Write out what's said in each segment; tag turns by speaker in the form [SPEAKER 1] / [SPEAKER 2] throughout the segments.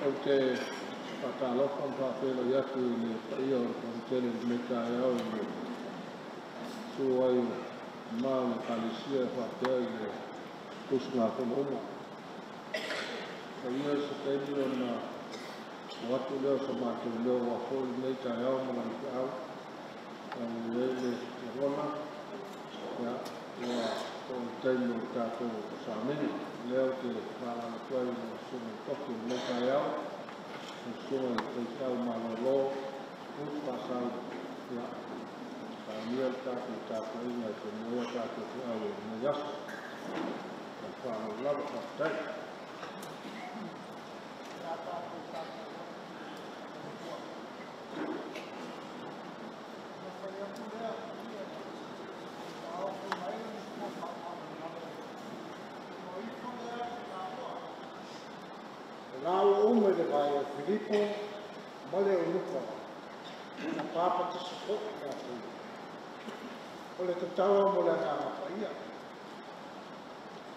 [SPEAKER 1] o te whakaloko whawhelo iaku I le whaia o le tele me kai au I le suai maa le kalisia whakea I le kusnga kono uma. Whaia sa teini o na watu leo sa matu leo wa hoi me kai au ma le au. Le rona ya wa o teini o tātou sa meni. Leo te whala na kuai na sunga toki me kai au. Sunga te tau malolo. Ut pasau ya. Mia tātou inga te mua tātou te au na yasa. Ka whāna lava whakatei. Nāo ume le vai o Filipo, mole o nuka. Na papa te support tātou. O le tataua mo le ngā whaia.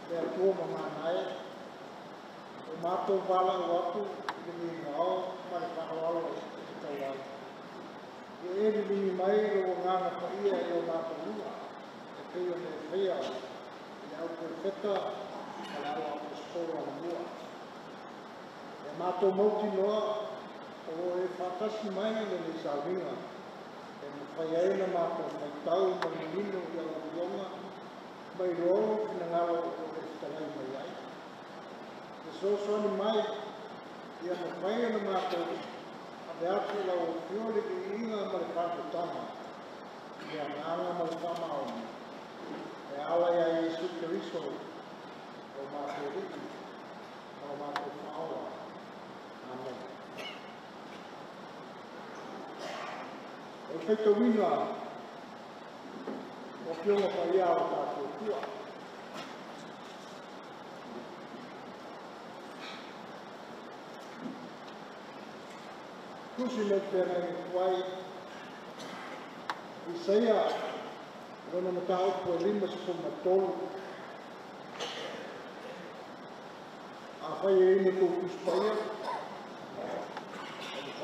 [SPEAKER 1] Le atua ma mānae. O mātou wala o atu, le mi ngāo, ma le whakawalo o te tataua. E eri mi mai o ngā whaia e o mātou ua. E kei o le whaia, le au koe wheta, ka le awa o spora na mua. E mātou mauti noa, o e whakasi mai le ni sauringa. E me whai aina mātou mai tau ma ni nino I au ionga, mai roo ki na ngaro o e whitangai mai ai. E sosoni mai, ia me whai aina mātou, a me atu lau o whiole ki inga ma le whakotama, ia nganga ma le whamaoni. E ala ia Jesu Keriso, o mātou riki, o mātou whaoa. Amen. O whaito wina, o pionga whaia o tātou tua. Kusi me tēnei kuai, Isaia, rona mata upo e 5:3, a whai e ine kou kuspaia,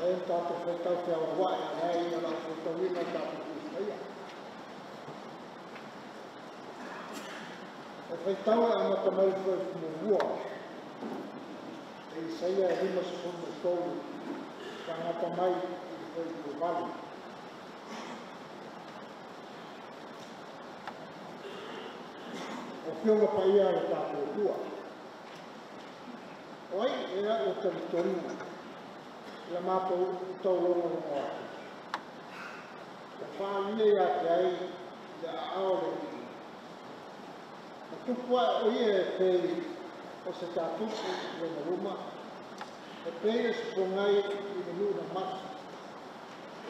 [SPEAKER 1] e tātou whaitau te awa wai, a nai ina lau whaitau ina tātou kuspaia. E whaitau e amata mai whai kumurua, e Isaia e 5:3, ka ngata mai I whai kumurua. O whionga paia e tātou tua. Oi, ea o taritorina. Ia mātou tau longa no atu. O whāia ia te ai, ia aore I. O tupua o ia e pēi o se tātupu I na ruma. E pēi e sipongai I na nuna matu.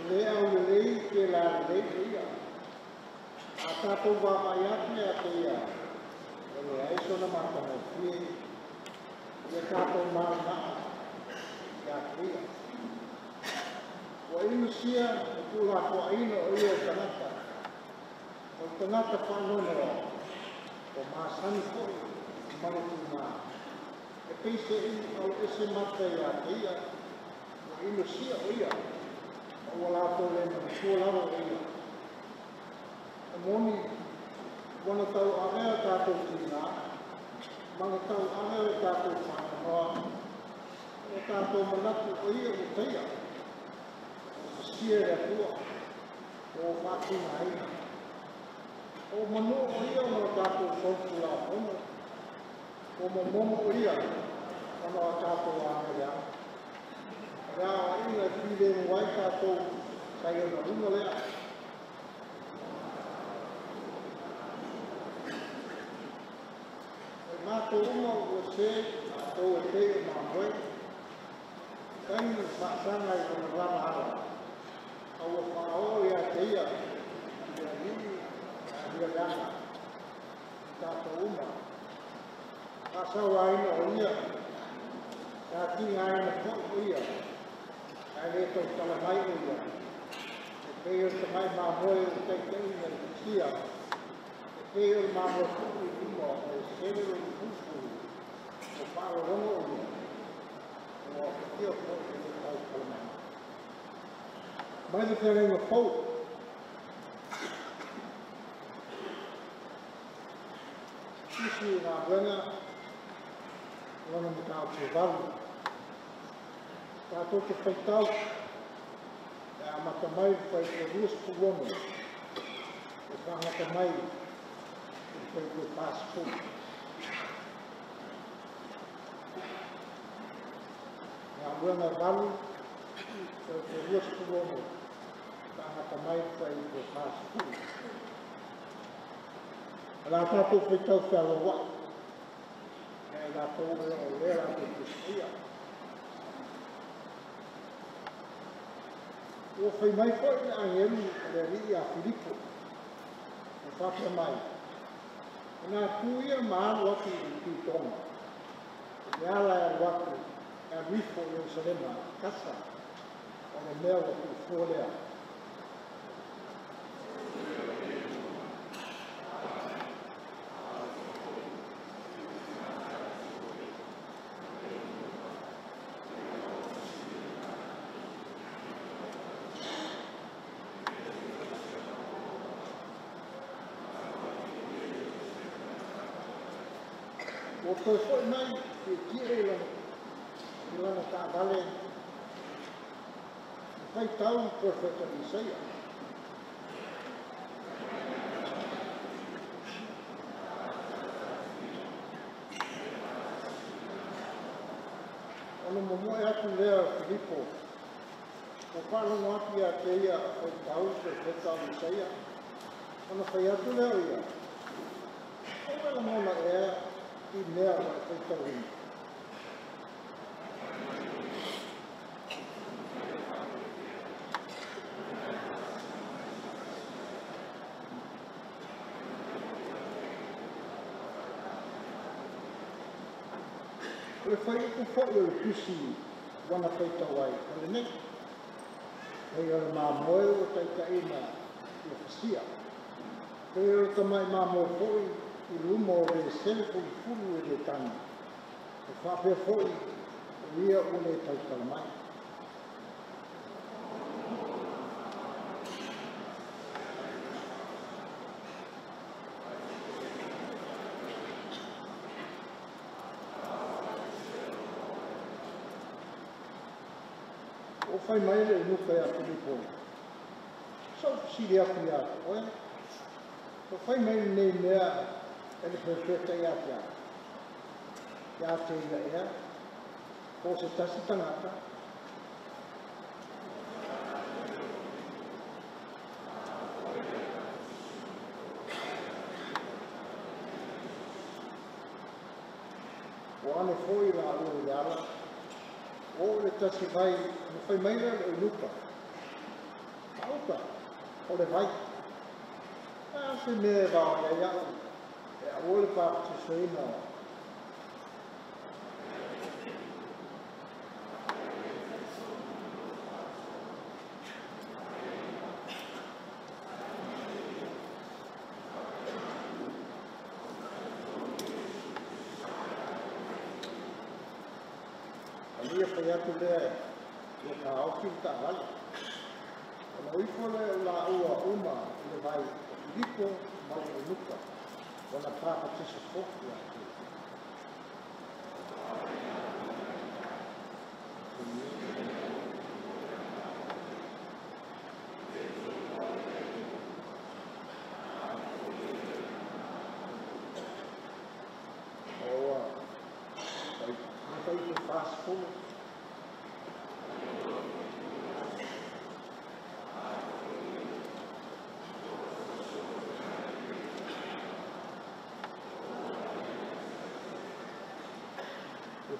[SPEAKER 1] E le au le lei ke la lei ia. A tātou wāmai atu ia te ia. E le aisona mātana fie. Ia tātou mānaa. Ia te ia. O inu sia, o kula ko aina o ia tanata. O tanata whanonera, o māsani ko, manuku ngā. E peise inu au ese mata ia te ia, o inu sia o ia, o walato le kua lava o ia. E moni, wana tau avea tātou tina, mana tau avea tātou whananoa, o tātou manatu o ia o teia. Sia e atua, o whātina aina. O manu o ia o tātou whautu la hono, o momo o ia, ono a tātou āmea. Rā a ina while mwai tātou kai ona runga lea. E mātou uma o se, tātou e te o mā moe, kai ni whaasanga I ona rana ara. Awa whao ia te ia, ia nini, ia rana, tātou uma. Ka sau aina o ia, ka tinga aina o ia, ka reto tala mai o ia. E pei o te mai mā moe o te ina I kia, e pei o mā moe kuku I imo, e sere o kuku, o whāro rongo o ia. O ia o pau e o tau palamai. Mai de whenei o pau. Isi ngā wenga, wana me tā te waru. Tātou te whaitau, e amata mai whai te ruas puono. E whangata mai, e whai te passport. Ngā wenga waru, whai te ruas puono. Whangata mai whai te passport. Rā tātou whaitau whāra wā. E rā tōre o lera te kustia. O whai mai whai na angeru le ri a Filipo. O whapia mai. E nā tūia māru atu i tūtonga. E ala e watu e rifo i Jerusalema, kasa. O le mea o tu wholea. O koe whoi mai, e kire i lana tā vale. E whai tau i koe wheta i seia. Ono momoe atu lea Filipo. O whanongo atu ia te ia whai tau i koe wheta i seia. Ono whai atu lea ia. O wala mona ea, i mea mai whaitau ina. Le whai uku whai o kusi wana whaitau ai. Kale nei, hei ala mā moe o taika ina i o whasia. Hei o tamai mā moe whoi i lumo o le selefo i fulu e le tani. E whapea whoi o ia o le tautala mai. O whai mai le nuka ea Filipo. Sau siri aku ia oe. O whai mai nei mea e le perfecta ia te ea. Ia te ia ea. O se tasi tangata. O ane foi la ua i ala. O le tasi vai, o whai mai le o luka. Auka, o le vai. A se mea vau ia iau. E a ole pāpati soina. Alia whai atu lea e ka auki ta wale. Ona uifole o la ua uma i le vai o Filipo mai o luka. Ona pāpati se foki atu.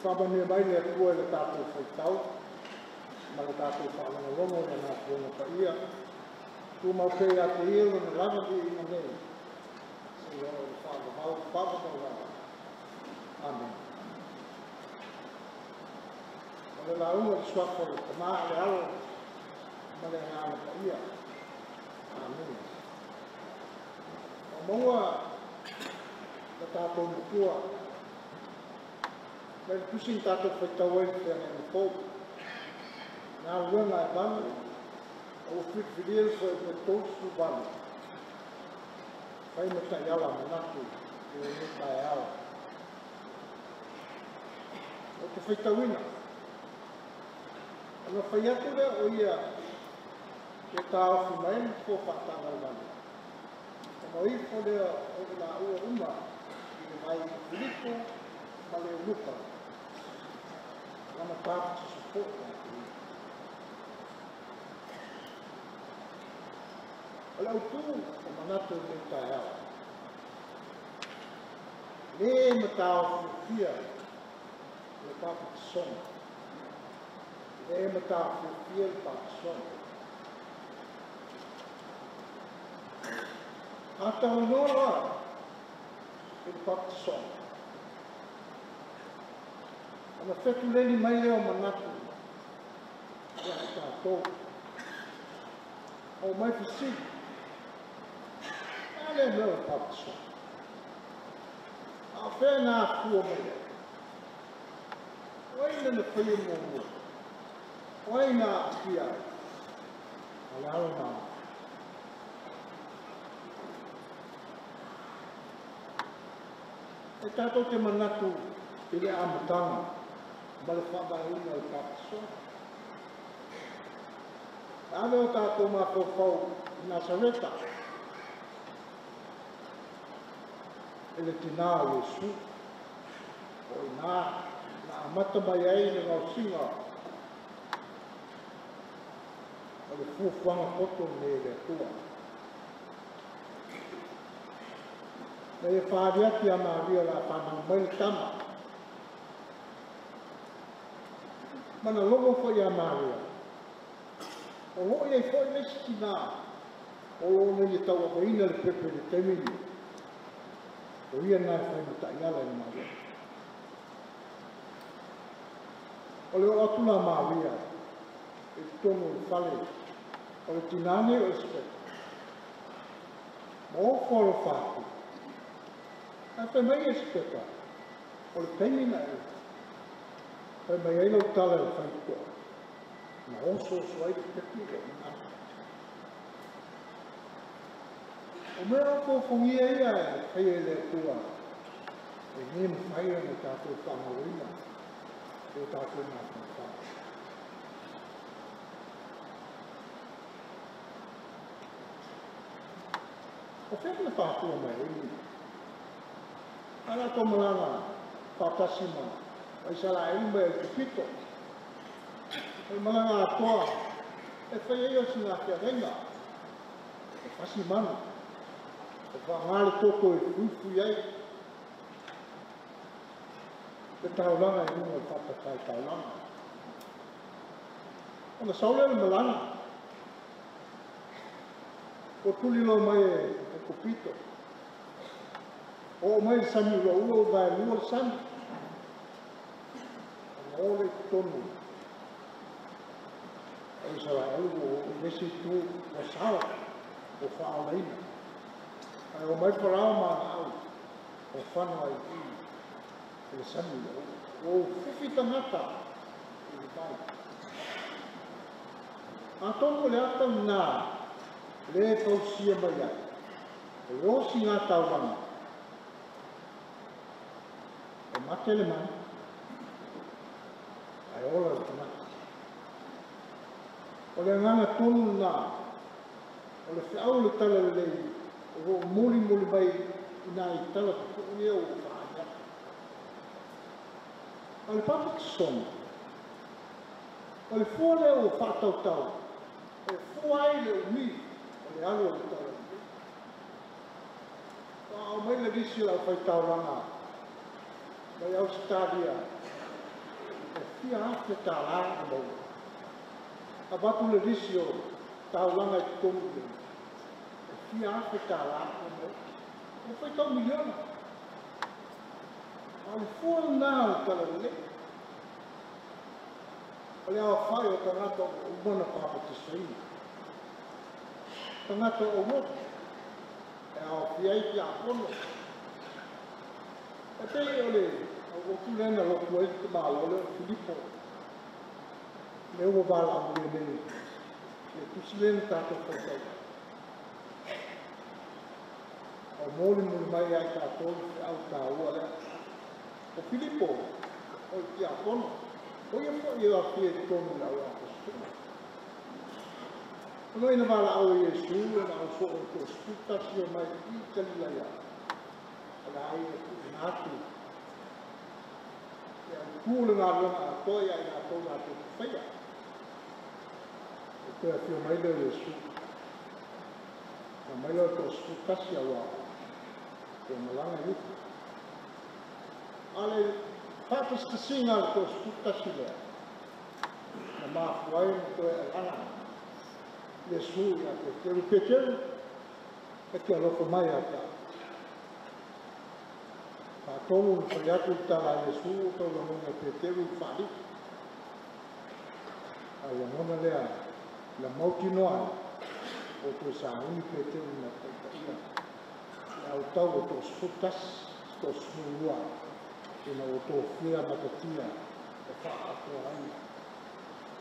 [SPEAKER 1] Whamania mai le kua le tātou whaitau, ma le tātou whaalonga na ngā kuona ka ia. Tu mau pei a te ia na lana di i manei. Si o le whaalonga pāpata rā. Amen. O le launga le swako le tamā le alo, ma le ngāna ka ia. Amen. O maua le tātou mukua, Mai kusin tātou whaitau ai te ane pō, Nā luenga e vanu, o whiwhirir ko e me tōsu vanu. Whai me tai ala manatu, e me tai ala. O te whaitawina. Ana whai atu rea o ia ke tāwhi mai ni ko whatanga vanu. Ana ifo rea o ina ua uma, i le mai Filipo, ma le Luka. Ana tāpiti support. Ala utu o manatu me tai ala. Le me tāwhi le tāpiti sona. Le me tāwhi le tāpiti sona. Ata unora le tāpiti sona. Ana whetu leni mai leo manatu. Ia tātou. O mai whisi. Ale meo le tāpiti sona. A whea nā kua mai. Oina na whaia mō. Oina kia. Ale alo nā. E tātou te manatu i le amatanga. Ma le whabauna le tāpiti sona. Ale o tātou mā kōwhau i Nazareta. Ele tina Yesu. O ina na amata mai ai le ngau singa. O le fuafuanga poto me le tua. Me le whaariaki a Maria la whanau mai le tama. Mana longo fo a Maria. O hoi ei fo i lesi tina. O lo ne taua maina le pepe le temini. O ia nai whai mata i ala i Maria. O leo atula Maria, e tono i whale, o le tinane o espet. Mo o whalo whāku. A whai mai espeta, o le penina e. Whai mai eila o tala e whai kua. Na oso swai te pepi e ina. O mea o whongia ia e whai e le tua. E nie me whai e me tātou whamawina. E tātou nā whai. O whai me whātua mai e. Ana tō maranga whātasima. Ai sara e me e te pito. E maranga atoa. E whai e o singa kia renga. E whasi manu. E whangare tōko e fufu iei. E taulanga e nunga e whatakai taulanga. Ona saule le malanga. O tuli lo mai e kupito. O mai sani lo ulo vai lua sani. Ona ole tonu. E sara elgo o nesi tu o sawa. O whaalaina. Ai o mai parao mana au, o whanau ai ki, e le sani o whiwhi tangata, i le tai. A tongo le atau nā, le tausia mai ai, e rosi ngā tauranga. E mate le mai, ai ola le tangata. O le nganga tonu nā, o le whiau le tala le lei, o muli mai ina i tala tuku ia o whaania. O le tāpiti sona. O le fua leo o whātautau. O le fua ai leo mi. O le alo o le tala. O mai le risi lau whai tauranga. Mai au stadia. E fia ake tā lā a mau. A batu le risi o tauranga i tonu. Ia ake tā lā o mai. O whai tau miliona. A le fua nā o tala le. O le awa whai o tangata o umana pāpati saini. Tangata o motu. E awa whiai ki a pono. E pei o le, o tu lena loku ai te mālo le Filipo. le ua wala o le nei, le tusilene tātou whaitau. O mōli muli mai ai tātou te au tā ua lea. O Filipo, o i kia kono, o ia fo i a pia tonu la ua apostolo. Ono ina wala au Yesu, na au fo o tō skuta si o mai i kalila ia. Ala ai e nātu. Ia kūle ngā runga a toi ai ngā tō ngā tō whaia. E koe a pio mai leo Yesu. Na mai leo tō skuta si a wā. E malanga yuku. Ale whātas te singa le tō skuta si lea. Na mā fuai ni koe e lana. Yesu ia te teru peteru. E te aloko mai a tā. Ka tolu ni whai atu tāla Yesu, tau la mona peteru i whali. A la mona lea, la mauti noa, o tō sāhuni peteru na taitaia. Ia au tau o tō skutas, tō smulua, ina o tō whia matatia, e wha atua ai,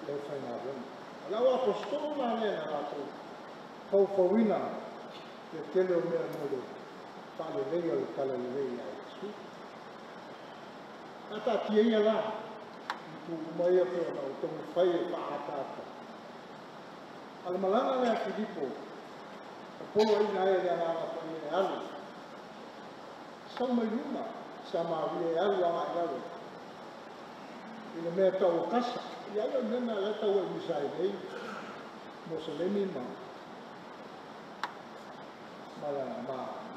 [SPEAKER 1] leo whai ngā rana. Lau apostolo nā lea nā rātou, whauwhauina, te tele o mea mole, whale leia o tala leia e Yesu. Ata tia ia la, i tū mai a pēr nā o tongu whai e whaatata. Ala malanga lea Filipo, a polo ina e lea nā whai e alu. Sau mai luna, sa mawi e alu a mai alu. Ina mea tau o kasa, i alu nena le tau e misai nei, Moselemi ma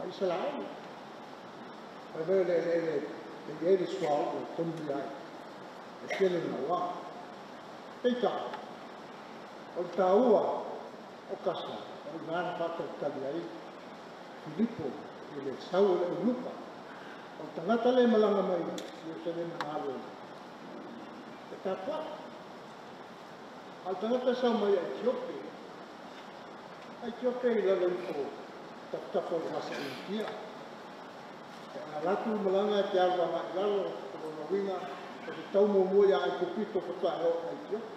[SPEAKER 1] Israel. Pe le swal o tongi ai. E kele na wā. Teita, o tāua, o kasa, o ngāna whaka tali ai, Filipo, i le sau le unuka, o tangata le malanga mai, i o tele na ngālo. E tātua, al tangata sau mai a Etiope, i lalo i o taptapa o hasa i kia. E a latu malanga te alwa mai lalo, o na winga, o te tau mua ia ai kopito patua e o a Etiope.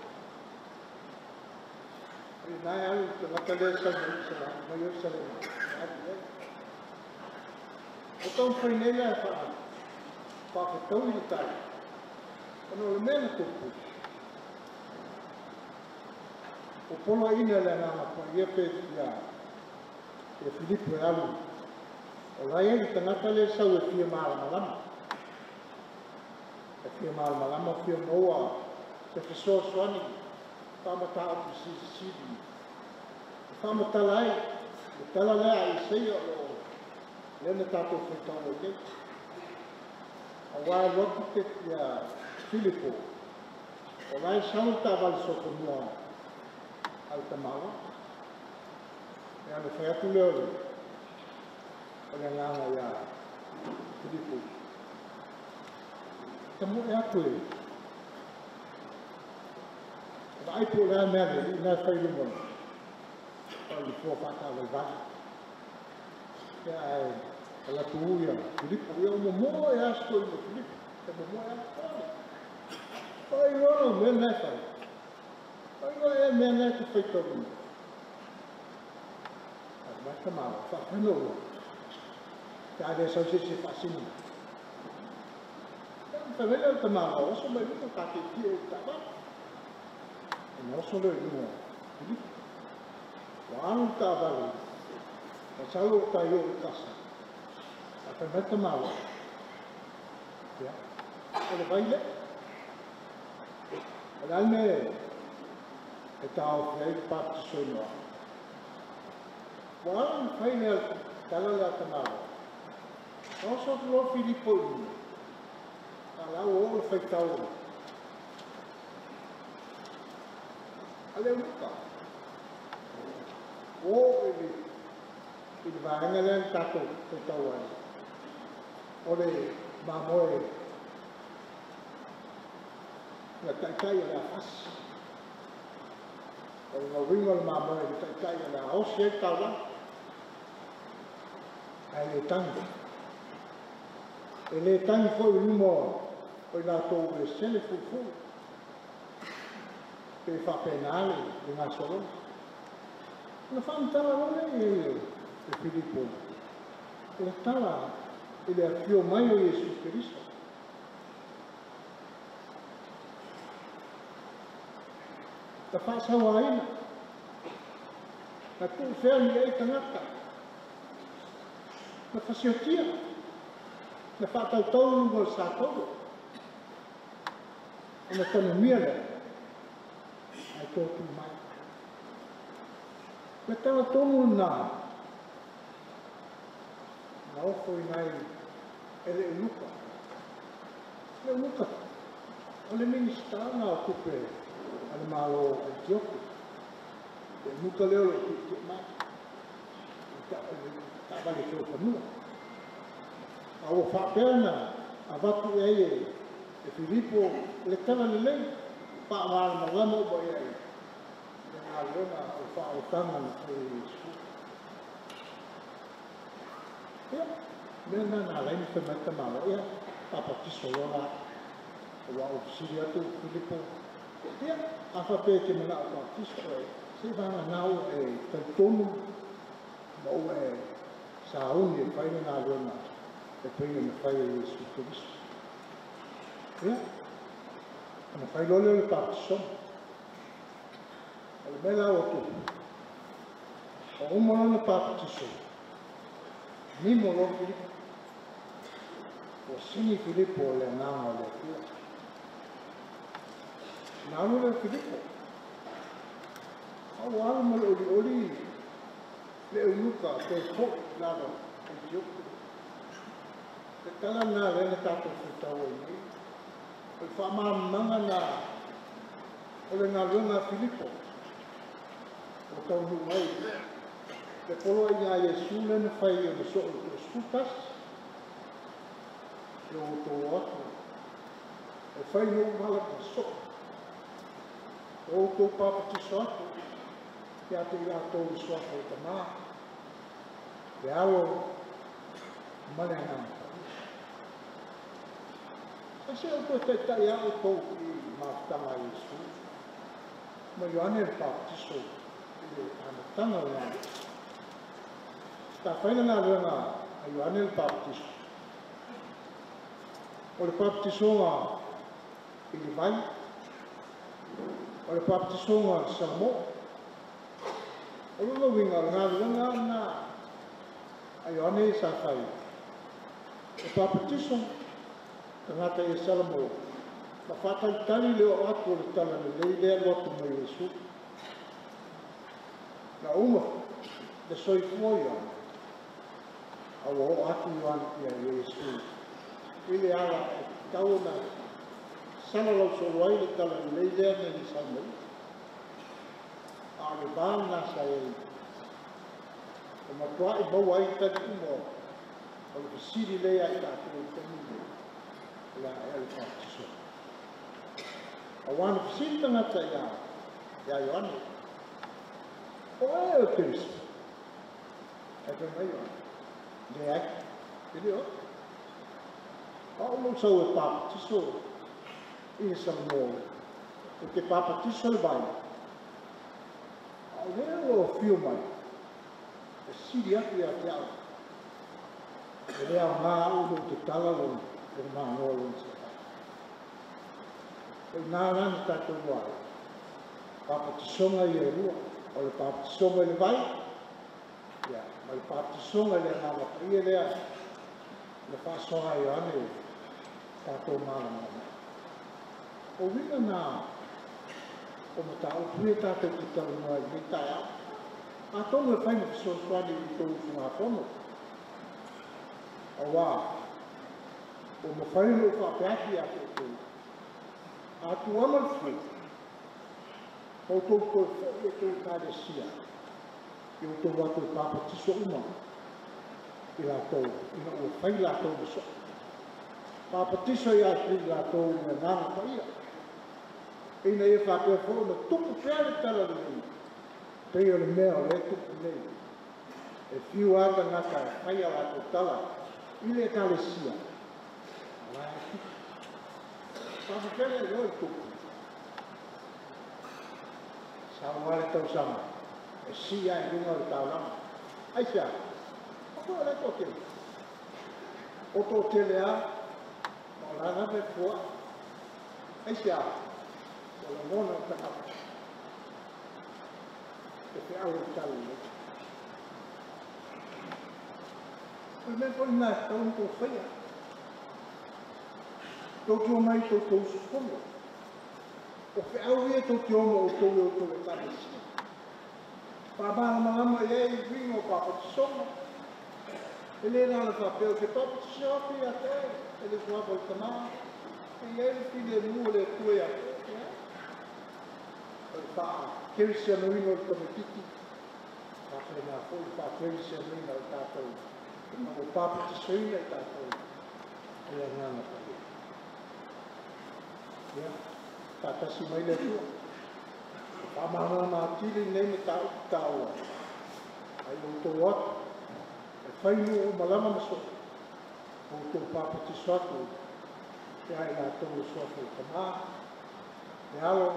[SPEAKER 1] I nai alu te ngata lea sa mai o sa lea. O tau whainela e whakatau i le tai. Ono le mea na tupu. O polo ina le ngā mapa ia pe ia e Filipo e alu. O rai e tangata le sau e fia maala malama. E fia maala malama fia moa te fiso swani. Whamata o te sisi. Whamata lai. E tala lea i seia o lena tātou whaitau o te. A wā loki te ia Filipo. O rai sau tā wali soko mua. Al tamawa. E ane whai atu leo le. O le nganga ia Filipo. Tamu e atu e. Eba aipo lea mea le, i nai whai lumon. O li fua whaka wai vani. Ia e la tuuia Filipo. Ia o momo e asko i mo Filipo. E momo e asko. O i rono me nai whai. Oi e mea nei te whaitau ni. Ai mai ka mawa, whakanoa. Te aere sau se whasini. Te wele o te mawa, oso mai luka ka te tia e tawa. E na oso leo inua. O anu tā wale. O sau o tā iho i kasa. A te mai te mawa. Ia. O le vaile. O le alme e tau whai pāpti soinoa. Wāna whai lea tala lea tamawa. Oso tu lo Filipo ina. A lau o le whai tau. A leo luka. O ili. Ili vāenga lea tātou whai tau ai. O le mamoe. Ia taitai a lea hasi. O ngā winga le māmoe i taitai a la hosi e tau la. Ai le tangi. E le tangi fo i lumo o i nā tōu e sene fufu. pe whapenale i ngā solo. Na whamitala rone e Filipo. Le tala i le apio mai o Iesu Kiristo. Ta whaasawa aina. Na tu whea ni ei tangata. Na whasiotia. Na whaatautau lungo sa tau. Ana tanu mia le. Ai tōtu mai. Me tala tonu nā. Na ofo i nai e le unuka. Le unuka. O le minista ngā o tupe ale malo e tioku. Le unuka leo le tupe mai. Ta vale kio panua. A o whapena a watu e Filipo le tala le lei. Pa ngāra magama o bai ai. Le ngā leona o whaotanga na te Iesu. Ia, mena nā reini te mata mawa ia, papa tiso lora, o wa ofisiri atu Filipo. Ia, awha pē ke mena o papa tiso e, se vana nau e tautonu, ma o e sauni e whaine nā leona, e pēne me whaia Iesu Kiristo. Ia, ana whailole le papa tiso. O le mela o tu, o umana le papa tiso. Ni molo Filipo. O sini Filipo le nganga le kia. Nānu le Filipo. Au ala ma le oli le unuka te fok lana e tioku. Te tala nā rene tātou whitau e nei. O le whamamanga nā o le ngā runga Filipo. O tau nu mai. Te polo i ngā Iesu lene whai e me so o skutas. E o tō atu. E whai no mala ka so. O tō papa tiso atu. Te ate i ato i soako o ta mā. Te alo male ngā. Sa se o tō te tai ao tō i mātanga Iesu. Ma Ioane le papa tiso. I anatanga o ngā. Ta whaina ngā reanga a Ioane le Baptiso. O le Baptiso ngā i le vai. O le Baptiso ngā Samo. O le winga ngā reanga nā a Ioane i sa whai. O Baptiso tangata e Salamo. Ma whatai tani leo atu o le tala le leilea lotu mai Iesu. Na uma, le soifua Ioane. A o atu Ioane kia Iesu. Ile ala e tau na sana lau soro ai le tala i leilea na ni Salamo. A le bāna na sa e. O matua i bau ai tati umo. O le pisiri lea i tātou i tani. La e le Baptiso. A wana pisiri tangata ia Ioane. O e o Kiristo. E te mai Ioane. Neak, ele o. Ao não sou o Papa Tiso, isso é o porque Papa Tiso vai. Ao ver o filme, o Síria que é aquela. Ele é um mal do total aluno, o mal no aluno. O nada está tudo igual. Papa Tiso vai ir rua, o Papa Tiso ele vai. Ma il Baptiso ele andava a ele le faço a Ioane tato mala. O vina na o matau pui tato ki tau no ai taia. A tonga fai no so swali i tau funga fono. O wa o mo fai no fa peaki a te. A tu amal fui. O tau ko e tau kadesia. I o tō watu Papa Tiso uma. I la tō, ina o whai la tō so. Papa Tiso i ati la tō me ngana whaia. Ina e whapea whoro na tupu peare tala ni. Pei o le mea o le tupu nei. E whiu ata ngaka e whaia la tō tala. I le kalesia. Ala e tupu. Papa peare e oi tupu. Sawale tau sama. E si ai runga o tau lama. Ai sia. Ako ole to ke. O to tele a. O lana me fua. Ai sia. O la mona o taka. E te au tau le. O me poni na tau nko whaia. Tau tio mai tau tau sufono. O fe au e tau tio mo o tau e o tau e tanesi. Pabana mangama e e ringo papatisonga. Ele nana papel que papatisonga e até ele voava o tamanho. E ele filha nu le tue a ele fala, que se anuino o tamititi. Porque na foi para que se anuino o tato. O papatisonga e tato. Ele nana papel. Ya, tata si mai le tua. Pamana matili nei me tau tau. Ai o tō atu. E whainu o malama maso. O tō papati soatu. E ai la tō soatu o tamā. E alo.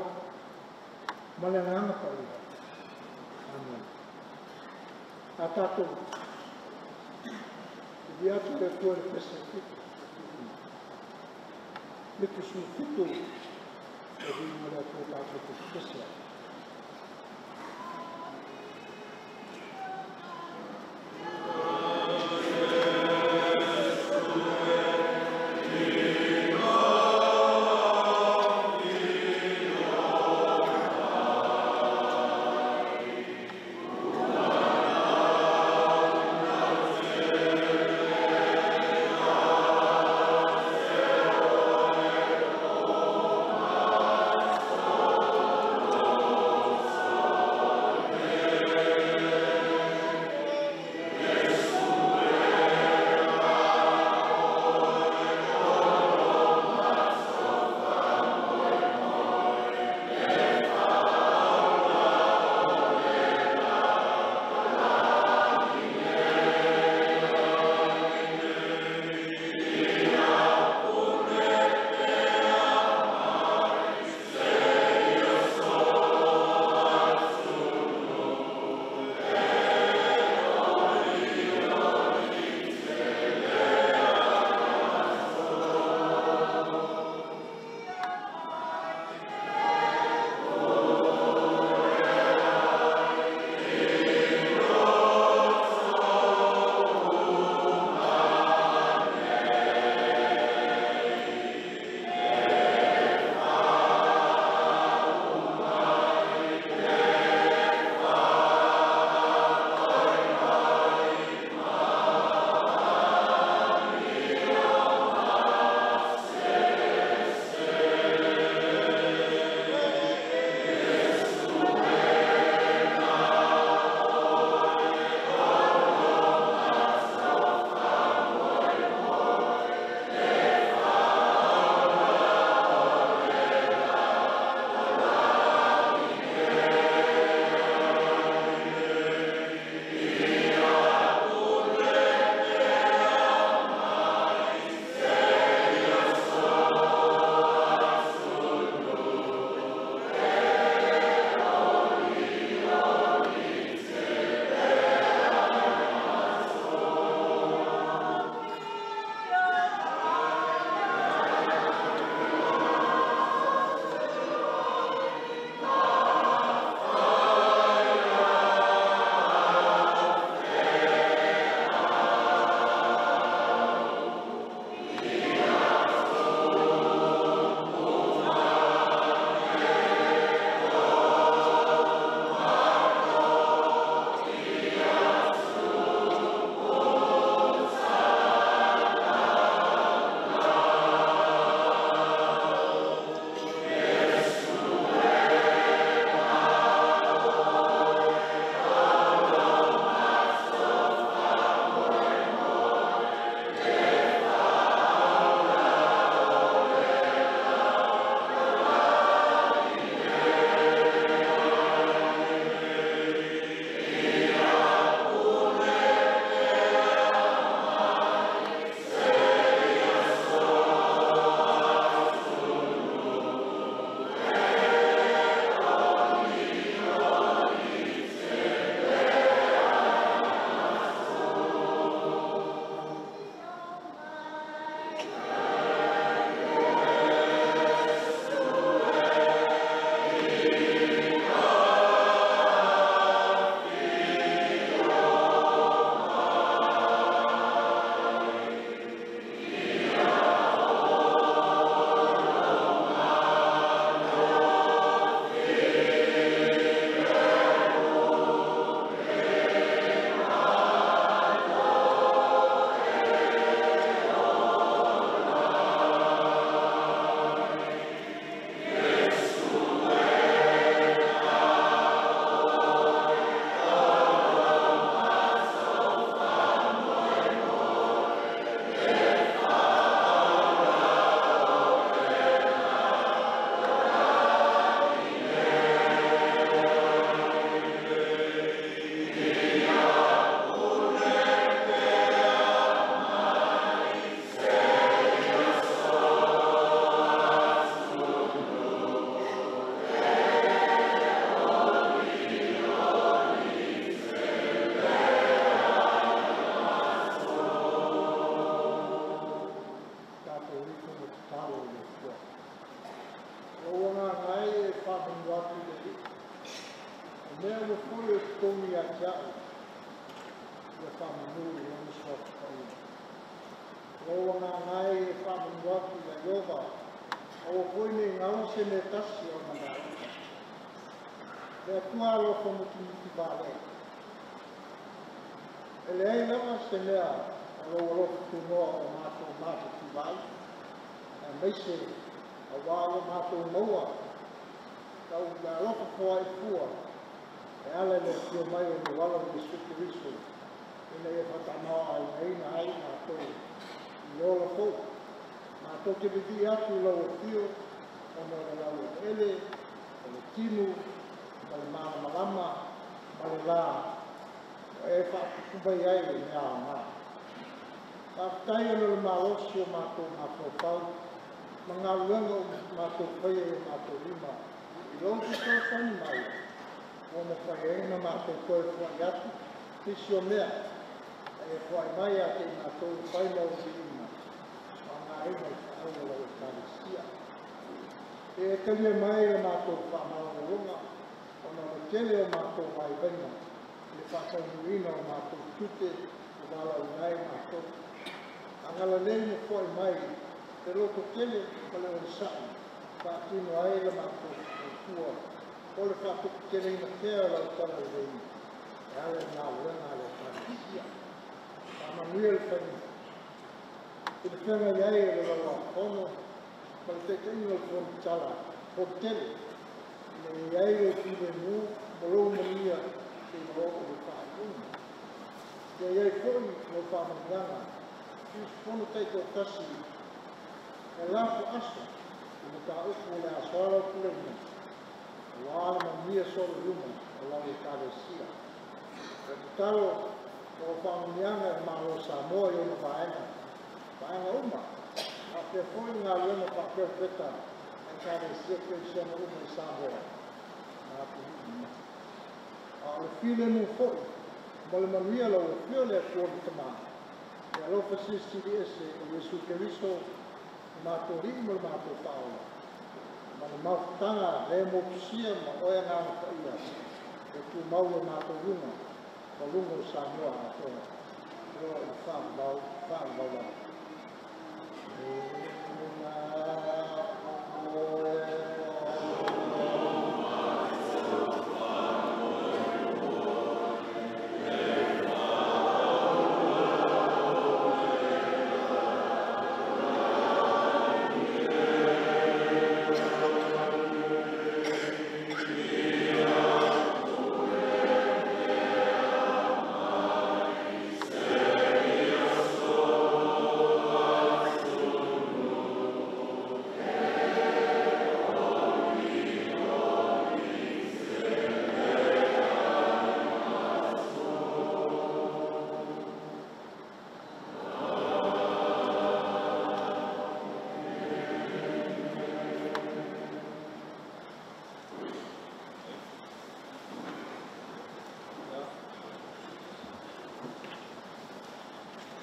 [SPEAKER 1] Male ngana pari. Amen. A tātou. E di atu le tua le pesa kitu. Le kusu kitu. E di mo le tua tātou pesa. whamanu atu le mea ua foi o toni a jau ia whamanu i onu sofa kau roa ngā ngai e whamanu atu le yoga o foi ne ngau se me tasi o mana le tua alo mutu vale ele ai lava se mea alo tunoa o mato vai meise a wālo mātou maua tau la lofa koa i fua e ala le tio mai o ni wala ni suki riso ina e whatanoa ai neina ai mātou i ola fau mātou ke bidi atu lau o tio o no le lau ele o le timu o le mana malama o le la e whakubai ai le mea o ngā Tātai ana le malosi o mātou pau mga luenga o mātou whaia e mātou rima. I longi tau whani mai, o na whaia na mātou koe whai atu, tisi o mea, e whai mai a te mātou whai mau si ima, a ngā ina i whaanga lau e kāresia. E kalia mai le mātou whamau o runga, o na tele o mātou mai venga, le whakaunuina o mātou tute, o wala unai mātou. Angala lei mo foi mai, te loko tele pale o sa'i, whaatino ai la mako o kua, o le whaatuku tele ina kea lau tala lei, e ale ngā uena ale whaatisia, whaamanuia le whaini. I le whenga iai e le lau kono, pale te kaini o koni tala, o tele, le iai e kile mu, molo mania, te molo o le whaatuna. Te iai koi o whaamanuanga, Pono teiko kasi e lafu asa i me ka upu le asoara kulena o ala ma mia soro yuma o lau i kāresia. E talo o whamunianga e malo Samoa i ona vaenga uma. A te foi ngā luena whakeo peta e kāresia kei siana uma i Samoa. Ngā puhi. A le while mu foi, ma le manuia lau e whio le kuoni tamana. E alofa sisiri ese o Yesu Keriso mātou ritmo le mātou paola. Ma le mautanga le mopusia ma oia ngā whaia e tu mau le mātou runga o lunga o Samoa a toa. Roa i whaambau la.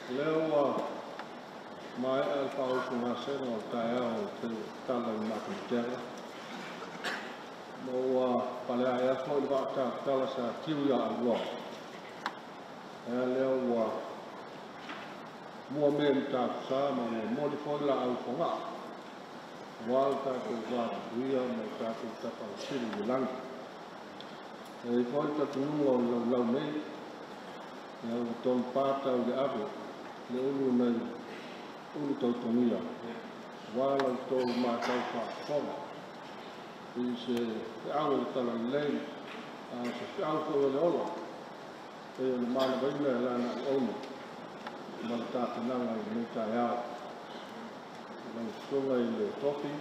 [SPEAKER 2] Leo mai al pau kuna seno tae o te tala i makutere. Mo pale ai aso i waka tala sa tiuia alua. E leo mua mea ta sa ma mo di foi la au fonga. Walta ko wa kuia mo ta ko ta pa siri lang. E foi ta tunu o lau nei. E o ton pata o de ave. Le ulu nei ulu tautonia. Wala tau mātau whakawha. I se au e tala lei, se au kau le ola. E le mana waina e lana onu. Mana tāpenanga i me tai au. Mana sunga i le toki.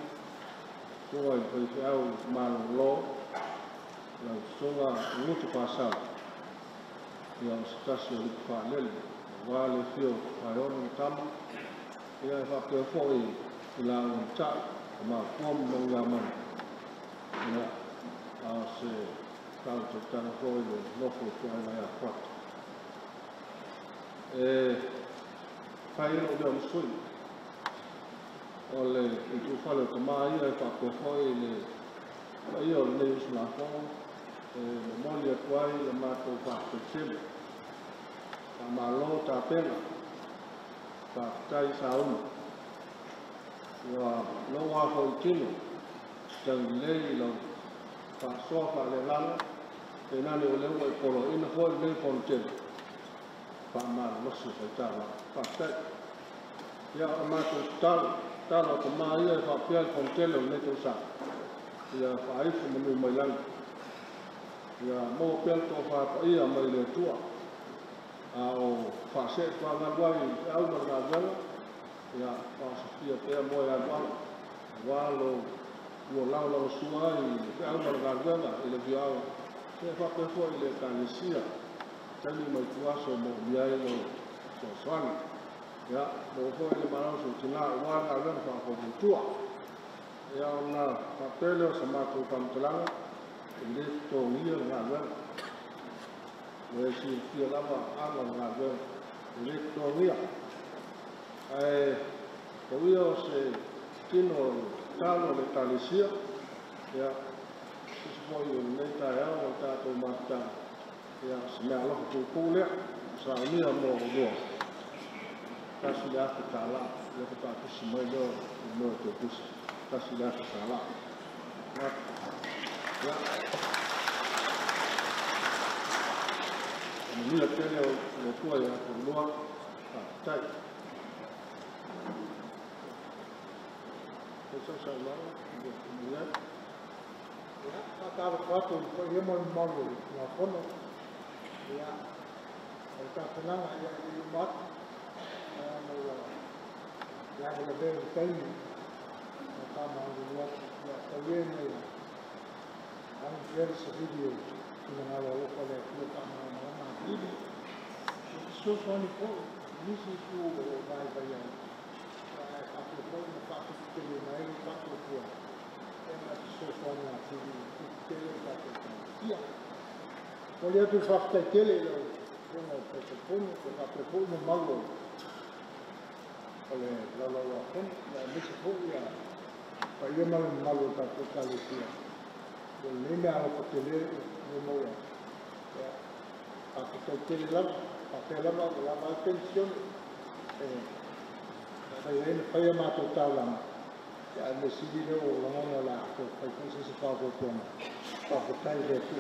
[SPEAKER 2] Sunga i whaise au mana lo. Mana sunga ngutu pasau. Ia o stasi o liku whanele. Wale fio whaiona ni tama. Ia e whapea fōi i la o tai. Ma kuam mo ngā mana. Ia a se tātou tana fōi le nofo fōi mai a whata. E whaino leo msui. O le i tu whale o ta maa ia e whapea fōi le Aí o nei usula fo moli atuai le matou whakatele. Ta malo ta pena. Ta tai sauna. Wa lo wa ko tino. Tang lei lo fa sofa le lana. E nani o le ua polo ina fo le polo tele. Fa ma lo su fa tala. Fa tai. Ya matou talo ko ma ia fa pia polo tele le to sa. Ya fa ai fu mo mai lang. Ya mo pia to fa pa ia mai le tua. Ao fa se fa na wai au na wala. Ya fa se pia pia mo ya walo wo lao suai au na wala ile viao. Se fa pe fo ile kanisia. Tani mai tuaso mo biai lo so swang. Ya mo fo ile marau so tina wa na wala fa ko tua. Ya na papel sama tu pamtulang ini to ngia ngawen we si fia lava ala ngawen ini to ngia to yo se tino talo le talisia ya sismo yo neta ya o ta to mata ya smela ko pule sa ni mo do kasila ka tala ya ka ta simo yo no to kus kasih salah. Ya. Ini adalah tua yang keluar. Tai. Saya lihat.
[SPEAKER 1] Ya, kalau waktu dia mau lapor, ya, kita tenang aja di mat, ya lebih baik. Kama buat kalian ni, kami share video dengan awal oleh kami mana ini, sesuatu ni pun misi tu baik baik. Aku pun nak fikir lain, aku pun, yang sesuatu ni fikir aku pun. Iya, kalau tu fakta kele lo, kalau pun aku pun malu. Oleh lalu pun, misi pun ya. Paya malu tak kali dia. Boleh ni aku percaya ni mau ya. Aku percaya lah, pakai lama lama pensiun. Saya ini paya matu talam. Ya mesti dia orang lah. Aku percaya sesuatu pun. Aku percaya dia tu.